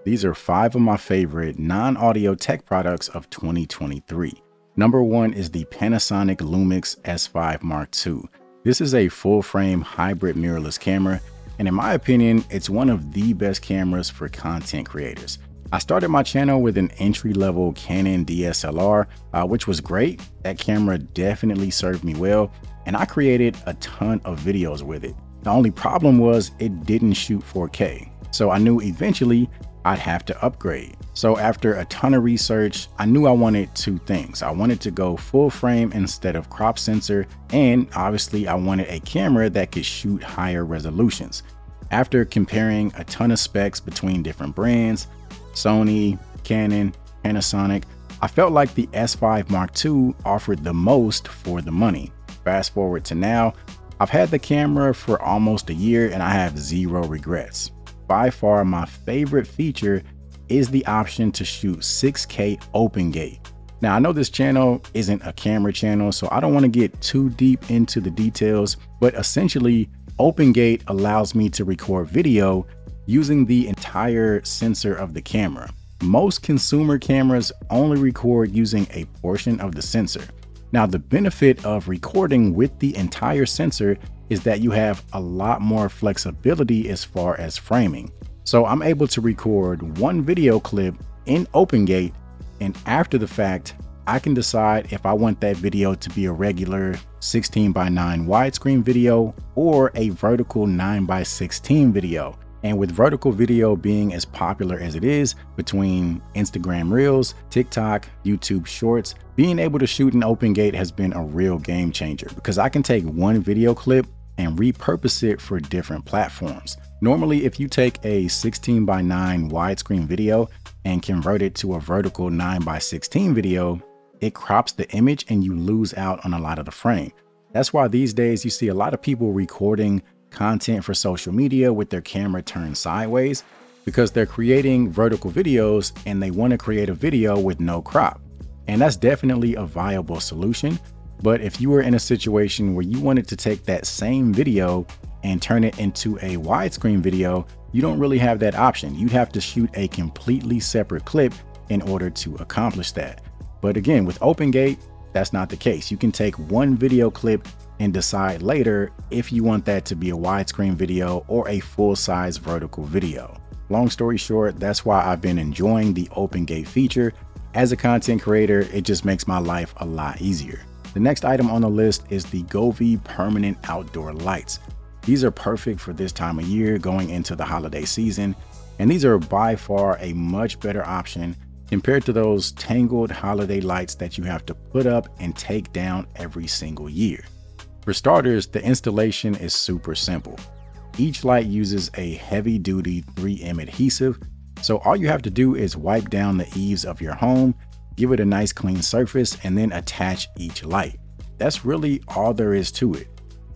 These are 5 of my favorite non-audio tech products of 2023. Number 1 is the Panasonic Lumix S5 Mark II. This is a full-frame hybrid mirrorless camera, and in my opinion, it's one of the best cameras for content creators. I started my channel with an entry-level Canon DSLR, which was great. That camera definitely served me well, and I created a ton of videos with it. The only problem was it didn't shoot 4K, so I knew eventually I'd have to upgrade. So after a ton of research, I knew I wanted 2 things. I wanted to go full frame instead of crop sensor, and obviously I wanted a camera that could shoot higher resolutions. After comparing a ton of specs between different brands, Sony, Canon, Panasonic, I felt like the S5 Mark II offered the most for the money. Fast forward to now, I've had the camera for almost a year and I have 0 regrets. By far my favorite feature is the option to shoot 6K open gate. Now I know this channel isn't a camera channel, so I don't want to get too deep into the details, but essentially open gate allows me to record video using the entire sensor of the camera. Most consumer cameras only record using a portion of the sensor. Now, the benefit of recording with the entire sensor is that you have a lot more flexibility as far as framing. So I'm able to record one video clip in OpenGate, and after the fact, I can decide if I want that video to be a regular 16:9 widescreen video or a vertical 9:16 video. And with vertical video being as popular as it is between Instagram Reels, TikTok, YouTube Shorts, being able to shoot in OpenGate has been a real game changer because I can take one video clip and repurpose it for different platforms. Normally, if you take a 16:9 widescreen video and convert it to a vertical 9:16 video, it crops the image and you lose out on a lot of the frame. That's why these days you see a lot of people recording content for social media with their camera turned sideways because they're creating vertical videos and they want to create a video with no crop. And that's definitely a viable solution. But if you were in a situation where you wanted to take that same video and turn it into a widescreen video, you don't really have that option. You'd have to shoot a completely separate clip in order to accomplish that. But again, with OpenGate, that's not the case. You can take one video clip and decide later if you want that to be a widescreen video or a full-size vertical video. Long story short, that's why I've been enjoying the OpenGate feature. As a content creator, it just makes my life a lot easier. The next item on the list is the Govee permanent outdoor lights. These are perfect for this time of year going into the holiday season, and these are by far a much better option compared to those tangled holiday lights that you have to put up and take down every single year. For starters, the installation is super simple. Each light uses a heavy-duty 3M adhesive, so all you have to do is wipe down the eaves of your home, give it a nice clean surface, and then attach each light. That's really all there is to it.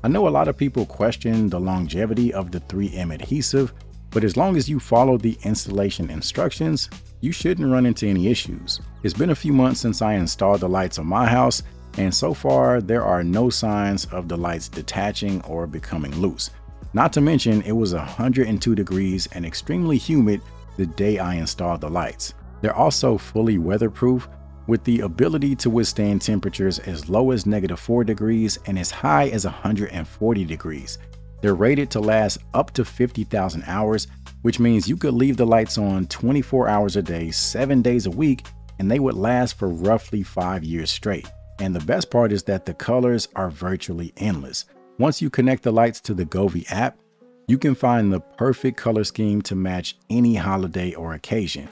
I know a lot of people question the longevity of the 3M adhesive, but as long as you follow the installation instructions, you shouldn't run into any issues. It's been a few months since I installed the lights on my house, and so far there are no signs of the lights detaching or becoming loose. Not to mention it was 102 degrees and extremely humid the day I installed the lights. They're also fully weatherproof with the ability to withstand temperatures as low as -4 degrees and as high as 140 degrees. They're rated to last up to 50,000 hours, which means you could leave the lights on 24 hours a day, 7 days a week, and they would last for roughly 5 years straight. And the best part is that the colors are virtually endless. Once you connect the lights to the Govee app, you can find the perfect color scheme to match any holiday or occasion.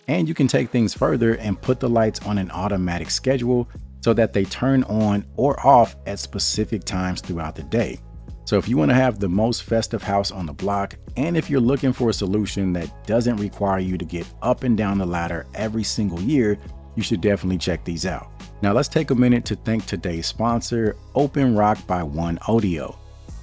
And you can take things further and put the lights on an automatic schedule so that they turn on or off at specific times throughout the day. So if you want to have the most festive house on the block, and if you're looking for a solution that doesn't require you to get up and down the ladder every single year, you should definitely check these out. Now let's take a minute to thank today's sponsor, Openrock by One Audio.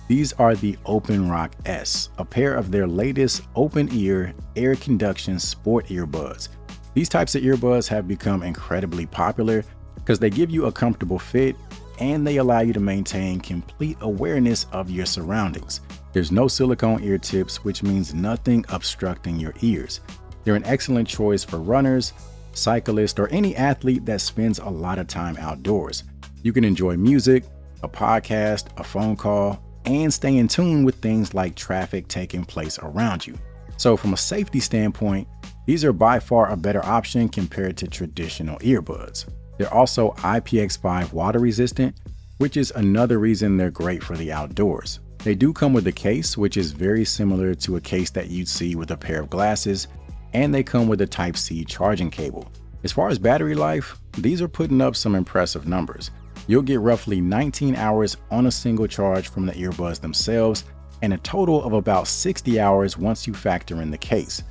These are the Openrock S, a pair of their latest open-ear air conduction sport earbuds. These types of earbuds have become incredibly popular because they give you a comfortable fit and they allow you to maintain complete awareness of your surroundings. There's no silicone ear tips, which means nothing obstructing your ears. They're an excellent choice for runners, cyclists, or any athlete that spends a lot of time outdoors. You can enjoy music, a podcast, a phone call, and stay in tune with things like traffic taking place around you. So from a safety standpoint, these are by far a better option compared to traditional earbuds. They're also IPX5 water resistant, which is another reason they're great for the outdoors. They do come with a case, which is very similar to a case that you'd see with a pair of glasses, and they come with a Type-C charging cable. As far as battery life, these are putting up some impressive numbers. You'll get roughly 19 hours on a single charge from the earbuds themselves, and a total of about 60 hours once you factor in the case.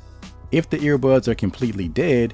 If the earbuds are completely dead,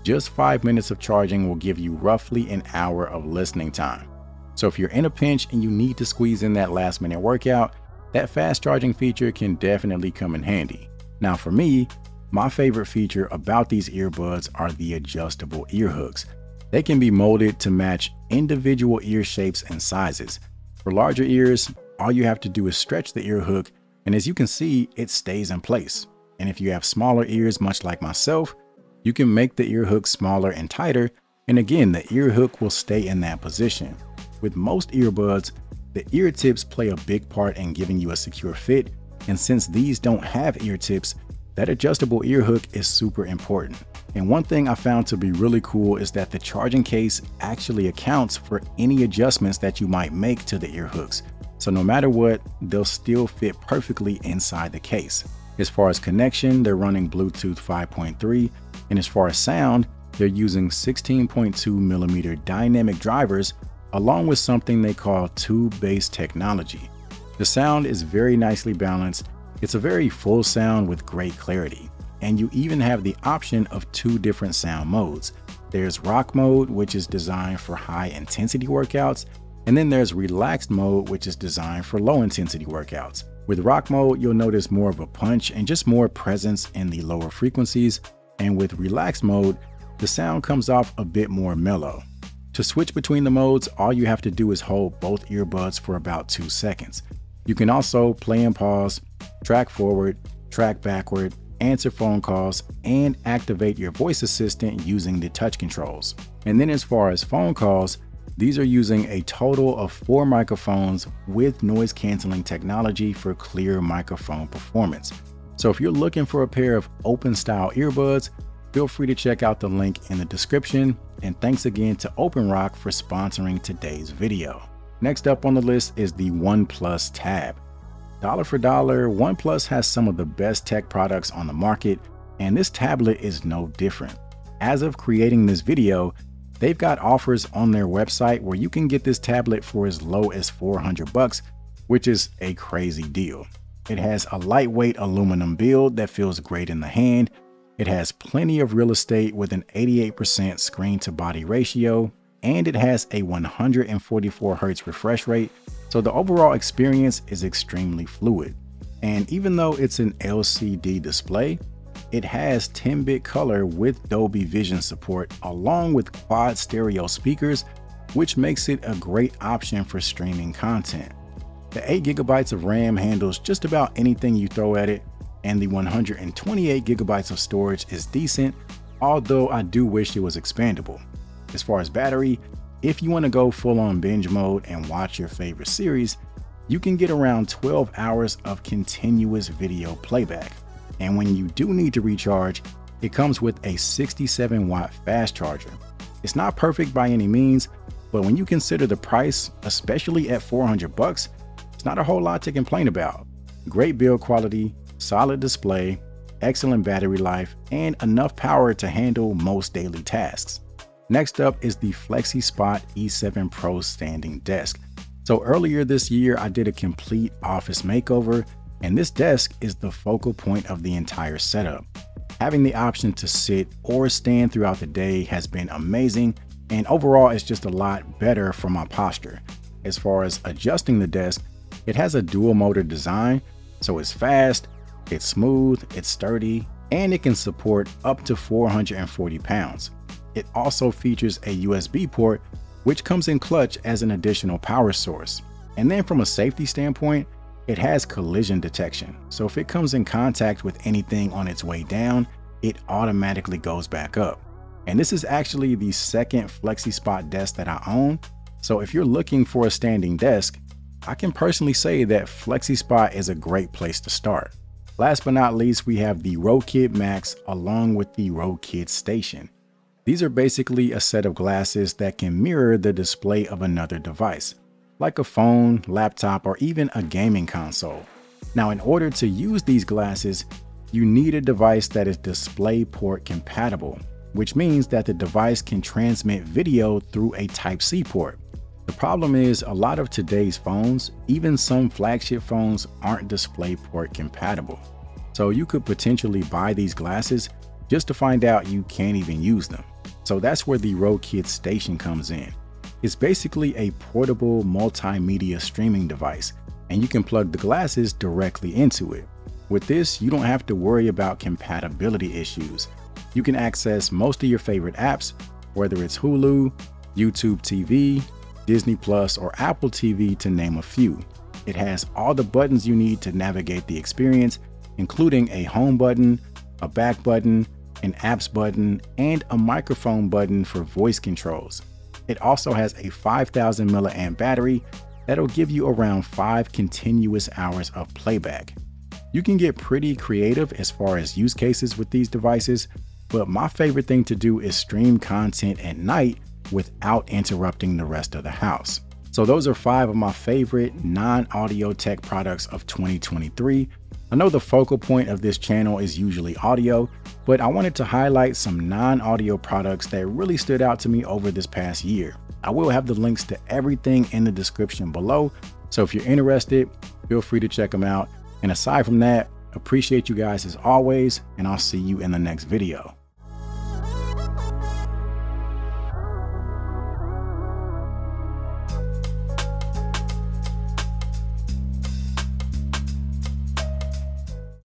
just 5 minutes of charging will give you roughly an hour of listening time. So if you're in a pinch and you need to squeeze in that last minute workout, that fast charging feature can definitely come in handy. Now for me, my favorite feature about these earbuds are the adjustable ear hooks. They can be molded to match individual ear shapes and sizes. For larger ears, all you have to do is stretch the ear hook, and as you can see, it stays in place. And if you have smaller ears, much like myself, you can make the ear hook smaller and tighter, and again, the ear hook will stay in that position. With most earbuds, the ear tips play a big part in giving you a secure fit, and since these don't have ear tips, that adjustable ear hook is super important. And one thing I found to be really cool is that the charging case actually accounts for any adjustments that you might make to the ear hooks. So no matter what, they'll still fit perfectly inside the case. As far as connection, they're running Bluetooth 5.3, and as far as sound, they're using 16.2mm dynamic drivers along with something they call tube-based technology. The sound is very nicely balanced. It's a very full sound with great clarity, and you even have the option of 2 different sound modes. There's rock mode, which is designed for high intensity workouts, and then there's relaxed mode, which is designed for low intensity workouts. With rock mode, you'll notice more of a punch and just more presence in the lower frequencies, and with relaxed mode, the sound comes off a bit more mellow. To switch between the modes, all you have to do is hold both earbuds for about 2 seconds. You can also play and pause, track forward, track backward, answer phone calls, and activate your voice assistant using the touch controls. And then as far as phone calls, these are using a total of 4 microphones with noise canceling technology for clear microphone performance. So if you're looking for a pair of open style earbuds, feel free to check out the link in the description. And thanks again to Openrock for sponsoring today's video. Next up on the list is the Oneplus Tab. Dollar for dollar, OnePlus has some of the best tech products on the market, and this tablet is no different. As of creating this video, they've got offers on their website where you can get this tablet for as low as $400, which is a crazy deal. It has a lightweight aluminum build that feels great in the hand. It has plenty of real estate with an 88% screen to body ratio, and it has a 144 Hz refresh rate, so the overall experience is extremely fluid. And even though it's an LCD display, it has 10-bit color with Dolby Vision support along with quad stereo speakers, which makes it a great option for streaming content. The 8GB of RAM handles just about anything you throw at it, and the 128GB of storage is decent, although I do wish it was expandable. As far as battery, if you want to go full on binge mode and watch your favorite series, you can get around 12 hours of continuous video playback. And when you do need to recharge, it comes with a 67-watt fast charger. It's not perfect by any means, but when you consider the price, especially at $400, it's not a whole lot to complain about. Great build quality, solid display, excellent battery life, and enough power to handle most daily tasks. Next up is the Flexispot E7 Pro standing desk. So earlier this year, I did a complete office makeover, and this desk is the focal point of the entire setup. Having the option to sit or stand throughout the day has been amazing, and overall it's just a lot better for my posture. As far as adjusting the desk, it has a dual motor design, so it's fast, it's smooth, it's sturdy, and it can support up to 440 pounds. It also features a USB port, which comes in clutch as an additional power source. And then from a safety standpoint, it has collision detection. So if it comes in contact with anything on its way down, it automatically goes back up. And this is actually the second Flexispot desk that I own. So if you're looking for a standing desk, I can personally say that Flexispot is a great place to start. Last but not least, we have the Rokid Max along with the Rokid Station. These are basically a set of glasses that can mirror the display of another device, like a phone, laptop, or even a gaming console. Now, in order to use these glasses, you need a device that is DisplayPort compatible, which means that the device can transmit video through a Type-C port. The problem is a lot of today's phones, even some flagship phones, aren't DisplayPort compatible. So you could potentially buy these glasses just to find out you can't even use them. So that's where the Rokid Station comes in. It's basically a portable multimedia streaming device, and you can plug the glasses directly into it. With this, you don't have to worry about compatibility issues. You can access most of your favorite apps, whether it's Hulu, YouTube TV, Disney Plus, or Apple TV, to name a few. It has all the buttons you need to navigate the experience, including a home button, a back button, an apps button, and a microphone button for voice controls. It also has a 5,000 milliamp battery that'll give you around 5 continuous hours of playback. You can get pretty creative as far as use cases with these devices, but my favorite thing to do is stream content at night without interrupting the rest of the house. So those are 5 of my favorite non-audio tech products of 2023. I know the focal point of this channel is usually audio, but I wanted to highlight some non-audio products that really stood out to me over this past year. I will have the links to everything in the description below, so if you're interested, feel free to check them out. And aside from that, appreciate you guys as always, and I'll see you in the next video.